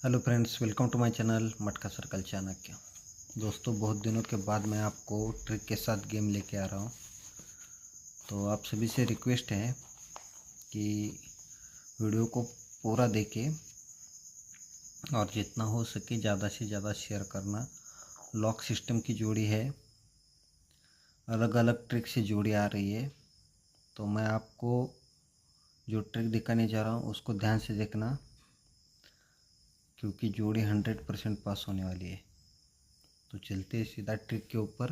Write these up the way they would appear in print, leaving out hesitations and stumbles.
Hello friends, welcome to my channel Matka circle Chanakya. दोस्तों, बहुत दिनों के बाद मैं आपको ट्रिक के साथ गेम लेके आ रहा हूँ। तो आप सभी से रिक्वेस्ट है कि वीडियो को पूरा देखें और जितना हो सके ज़्यादा से ज़्यादा शेयर करना। लॉक सिस्टम की जोड़ी है, अलग अलग ट्रिक से जोड़ी आ रही है। तो मैं आपको जो ट्रिक दिखाने जा रहा हूँ उसको ध्यान से देखना, क्योंकि जोड़ी 100% पास होने वाली है। तो चलते हैं सीधा ट्रिक के ऊपर।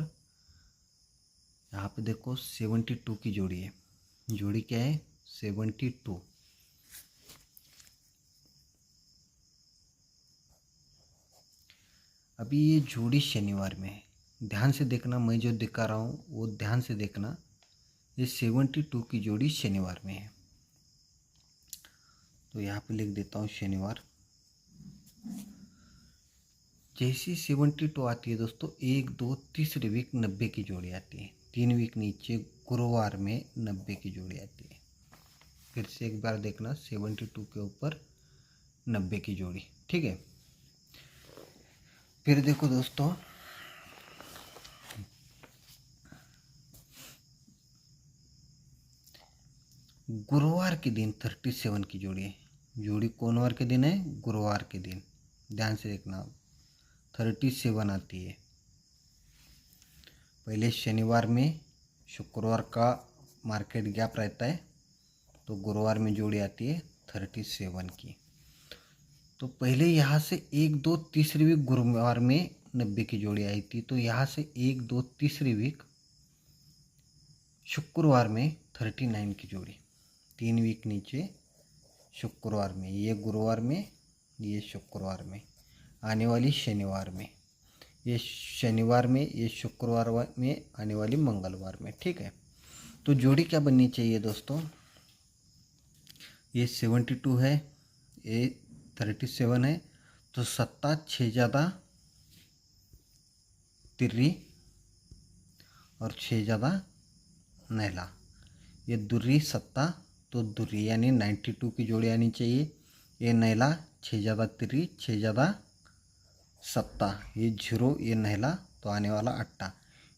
यहाँ पे देखो 72 की जोड़ी है। जोड़ी क्या है? 72। अभी ये जोड़ी शनिवार में है, ध्यान से देखना। मैं जो दिखा रहा हूँ वो ध्यान से देखना। ये 72 की जोड़ी शनिवार में है। तो यहाँ पे लिख देता हूँ शनिवार। जैसी 72 आती है दोस्तों, 1 2 तीसरे वीक 90 की जोड़ी आती है। 3 वीक नीचे गुरुवार में 90 की जोड़ी आती है। फिर से एक बार देखना, 72 के ऊपर 90 की जोड़ी। ठीक है, फिर देखो दोस्तों, गुरुवार के दिन 37 की जोड़ी है। जोड़ी कौन वार के दिन है? गुरुवार के दिन। ध्यान से देखना, 37 आती है। पहले शनिवार में शुक्रवार का मार्केट गैप रहता है, तो गुरुवार में जोड़ी आती है 37 की। तो पहले यहाँ से 1 2 तीसरी वीक गुरुवार में 90 की जोड़ी आई थी। तो यहाँ से 1 2 तीसरी वीक शुक्रवार में 39 की जोड़ी। 3 वीक नीचे शुक्रवार में, ये गुरुवार में, ये शुक्रवार में, आने वाली शनिवार में, ये शनिवार में, ये शुक्रवार में, आने वाली मंगलवार में। ठीक है, तो जोड़ी क्या बननी चाहिए दोस्तों? ये 72 है, ये 37 है। तो सत्ता 6 ज़्यादा तिर्री और 6 ज़्यादा नैला, ये दुर्री सत्ता, तो दुर्री यानी 92 की जोड़ी आनी चाहिए। ये नैला 6 ज़्यादा तिर्री 6 ज़्यादा सत्ता, ये 0, ये नैला, तो आने वाला अट्टा,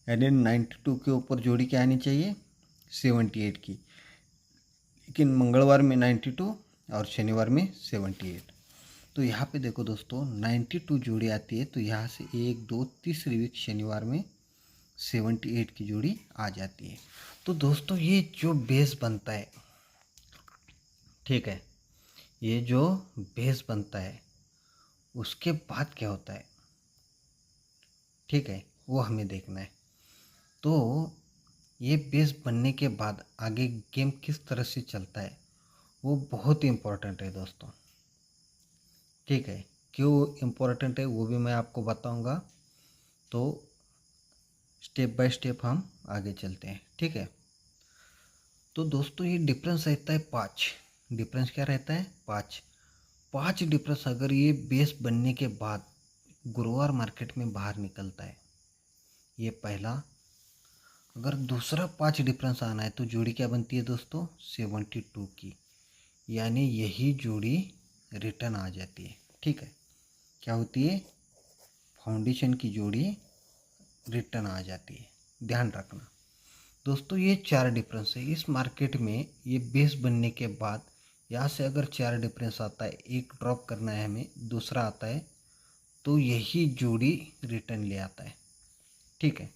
यानी 92 के ऊपर जोड़ी क्या आनी चाहिए? 78 की। लेकिन मंगलवार में 92 और शनिवार में 78। तो यहाँ पे देखो दोस्तों, 92 जोड़ी आती है। तो यहाँ से 1 2 तीसरी वीक शनिवार में 78 की जोड़ी आ जाती है। तो दोस्तों, ये जो बेस बनता है, ठीक है, ये जो बेस बनता है उसके बाद क्या होता है, ठीक है, वो हमें देखना है। तो ये बेस बनने के बाद आगे गेम किस तरह से चलता है वो बहुत इम्पोर्टेंट है दोस्तों। ठीक है, क्यों इम्पोर्टेंट है वो भी मैं आपको बताऊंगा। तो स्टेप बाय स्टेप हम आगे चलते हैं। ठीक है, तो दोस्तों ये डिफरेंस रहता है 5। डिफरेंस क्या रहता है? 5 डिफरेंस अगर ये बेस बनने के बाद गुरुवार मार्केट में बाहर निकलता है, ये पहला। अगर दूसरा 5 डिफरेंस आना है तो जोड़ी क्या बनती है दोस्तों? 72 की, यानी यही जोड़ी रिटर्न आ जाती है। ठीक है, क्या होती है? फाउंडेशन की जोड़ी रिटर्न आ जाती है। ध्यान रखना दोस्तों, ये 4 डिफरेंस है इस मार्केट में। ये बेस बनने के बाद यहाँ से अगर 4 डिफरेंस आता है, एक ड्रॉप करना है हमें, दूसरा आता है, तो यही जोड़ी रिटर्न ले आता है। ठीक है,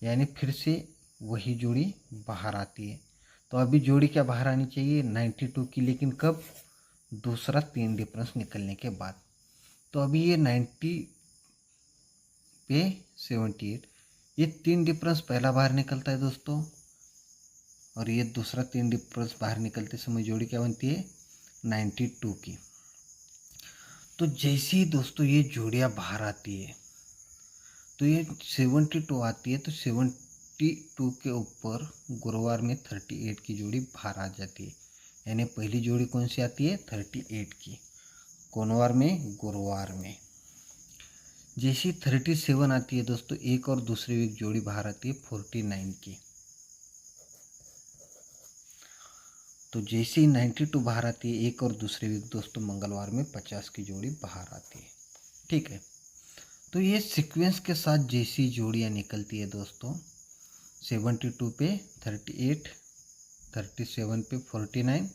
यानी फिर से वही जोड़ी बाहर आती है। तो अभी जोड़ी क्या बाहर आनी चाहिए? 92 की, लेकिन कब? दूसरा 3 डिफरेंस निकलने के बाद। तो अभी ये 90 पे 78, ये 3 डिफरेंस पहला बाहर निकलता है दोस्तों, और ये दूसरा 3 डिफरेंस बाहर निकलते समय जोड़ी क्या बनती है? 92 की। तो जैसे ही दोस्तों ये जोड़ियाँ बाहर आती है, तो ये 72 आती है। तो 72 के ऊपर गुरुवार में 38 की जोड़ी बाहर आ जाती है। यानी पहली जोड़ी कौन सी आती है? 38 की। कौन वार में? गुरुवार में। जैसी 37 आती है दोस्तों, एक और दूसरी वीक जोड़ी बाहर आती है 49 की। तो जैसे ही 92 बाहर आती है एक और दूसरे वीक दोस्तों मंगलवार में 50 की जोड़ी बाहर आती है। ठीक है, तो ये सीक्वेंस के साथ जैसी जोड़ियाँ निकलती है दोस्तों 72 पे 38, 37 पे 49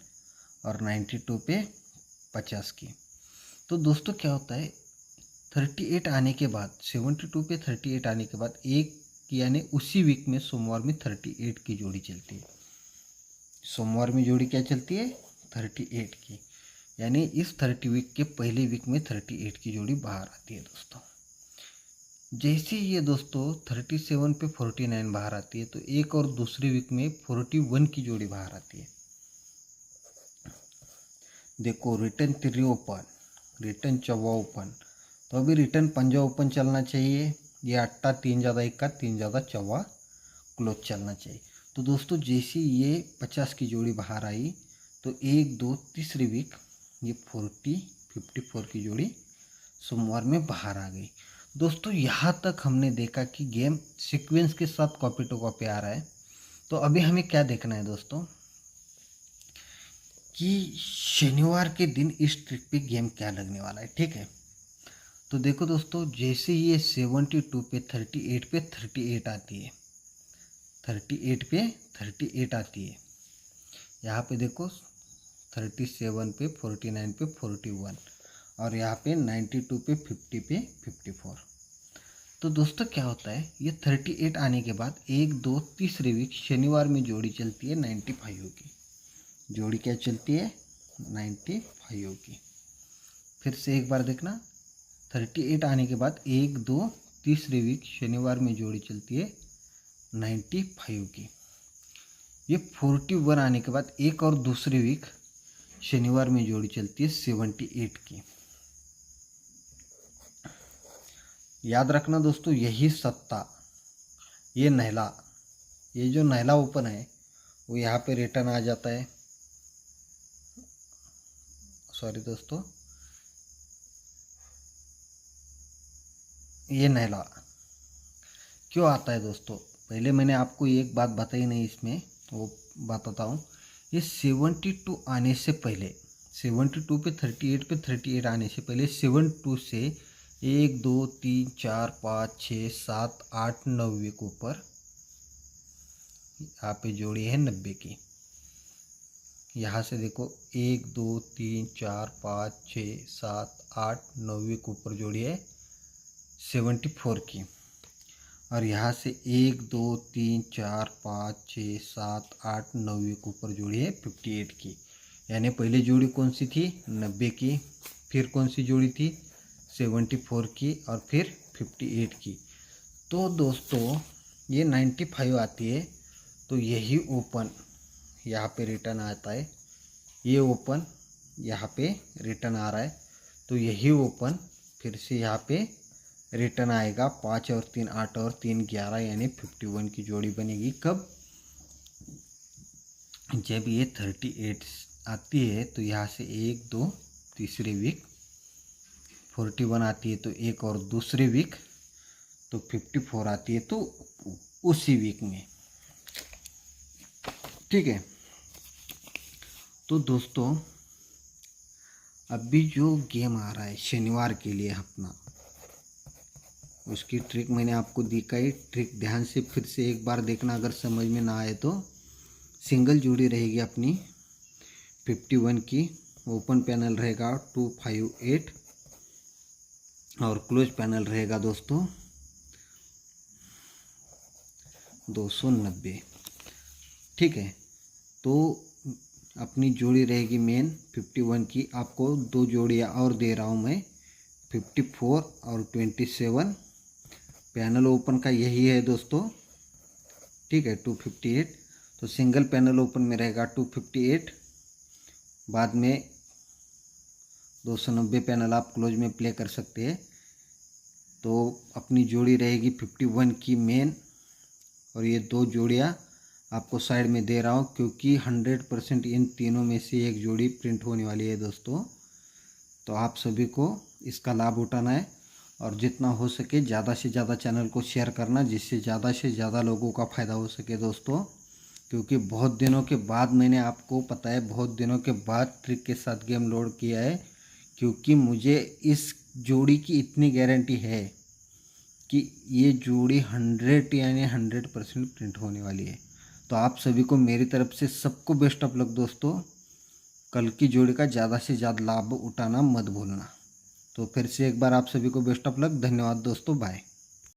और 92 पे 50 की। तो दोस्तों क्या होता है 38 आने के बाद 72 पे 38 आने के बाद एक यानी उसी वीक में सोमवार में 38 की जोड़ी चलती है। सोमवार में जोड़ी क्या चलती है 38 की, यानी इस 30 वीक के पहले वीक में 38 की जोड़ी बाहर आती है दोस्तों। जैसे ये दोस्तों 37 पे 49 बाहर आती है तो एक और दूसरे वीक में 41 की जोड़ी बाहर आती है। देखो रिटर्न 3 ओपन, रिटर्न 4 ओपन, तो अभी रिटर्न 5 ओपन चलना चाहिए। ये 8 3 ज़्यादा 1 3 ज़्यादा 4 क्लोज चलना चाहिए। तो दोस्तों जैसे ये 50 की जोड़ी बाहर आई तो 1 2 तीसरी वीक ये 54 की जोड़ी सोमवार में बाहर आ गई। दोस्तों यहाँ तक हमने देखा कि गेम सीक्वेंस के साथ कॉपी टू कॉपी आ रहा है। तो अभी हमें क्या देखना है दोस्तों कि शनिवार के इस ट्रिक पे गेम क्या लगने वाला है। ठीक है, तो देखो दोस्तों जैसे ये 72 पे 38 पे 38 आती है, 38 पे 38 आती है, यहाँ पे देखो 37 पे 49 पे 41 और यहाँ पे 92 पे 50 पे 54। तो दोस्तों क्या होता है ये 38 आने के बाद 1 2 तीसरे वीक शनिवार में जोड़ी चलती है 95 की। जोड़ी क्या चलती है 95 की। फिर से एक बार देखना 38 आने के बाद 1 2 तीसरे वीक शनिवार में जोड़ी चलती है 95 की। ये 41 आने के बाद एक और दूसरे वीक शनिवार में जोड़ी चलती है 78 की। याद रखना दोस्तों यही सत्ता, ये नहला, ये जो नहला ओपन है वो यहाँ पे रिटर्न आ जाता है। सॉरी दोस्तों, ये नहला क्यों आता है दोस्तों, पहले मैंने आपको एक बात बताई नहीं इसमें, वो बताता हूँ। ये 72 आने से पहले 72 पे 38 पे 38 आने से पहले 72 से 1 2 3 4 5 6 7 8 9 के ऊपर यहाँ पे जोड़ी है 90 की। यहाँ से देखो 1 2 3 4 5 6 7 8 9 के ऊपर जोड़ी है 74 की। और यहाँ से 1 2 3 4 5 6 7 8 9 के ऊपर जोड़ी है 58 की। यानी पहले जोड़ी कौन सी थी 90 की, फिर कौन सी जोड़ी थी 74 की और फिर 58 की। तो दोस्तों ये 95 आती है तो यही ओपन यहाँ पे रिटर्न आता है, ये ओपन यहाँ पे रिटर्न आ रहा है तो यही ओपन फिर से यहाँ पे रिटर्न आएगा। 5 और 3 8 और 3 11 यानी 51 की जोड़ी बनेगी। कब, जब ये 38 आती है तो यहाँ से 1 2 तीसरे वीक 41 आती है तो एक और दूसरे वीक तो 54 आती है तो उसी वीक में। ठीक है, तो दोस्तों अभी जो गेम आ रहा है शनिवार के लिए अपना, उसकी ट्रिक मैंने आपको दिखाई। ट्रिक ध्यान से फिर से एक बार देखना, अगर समझ में ना आए तो। सिंगल जोड़ी रहेगी अपनी 51 की, ओपन पैनल रहेगा 258 और क्लोज पैनल रहेगा दोस्तों 290। ठीक है, तो अपनी जोड़ी रहेगी मेन 51 की। आपको दो जोड़ियाँ और दे रहा हूँ मैं 54 और 27। पैनल ओपन का यही है दोस्तों। ठीक है, 258 तो सिंगल पैनल ओपन में रहेगा 258, बाद में 290 पैनल आप क्लोज में प्ले कर सकते हैं। तो अपनी जोड़ी रहेगी 51 की मेन और ये दो जोड़ियाँ आपको साइड में दे रहा हूँ क्योंकि 100% इन तीनों में से एक जोड़ी प्रिंट होने वाली है दोस्तों। तो आप सभी को इसका लाभ उठाना है और जितना हो सके ज़्यादा से ज़्यादा चैनल को शेयर करना, जिससे ज़्यादा से ज़्यादा लोगों का फ़ायदा हो सके दोस्तों। क्योंकि बहुत दिनों के बाद मैंने आपको पता है बहुत दिनों के बाद ट्रिक के साथ गेम लोड किया है, क्योंकि मुझे इस जोड़ी की इतनी गारंटी है कि ये जोड़ी 100 यानी 100% प्रिंट होने वाली है। तो आप सभी को मेरी तरफ से सबको बेस्ट ऑफ लक दोस्तों। कल की जोड़ी का ज़्यादा से ज़्यादा लाभ उठाना मत भूलना। तो फिर से एक बार आप सभी को बेस्ट ऑफ लक। धन्यवाद दोस्तों, बाय।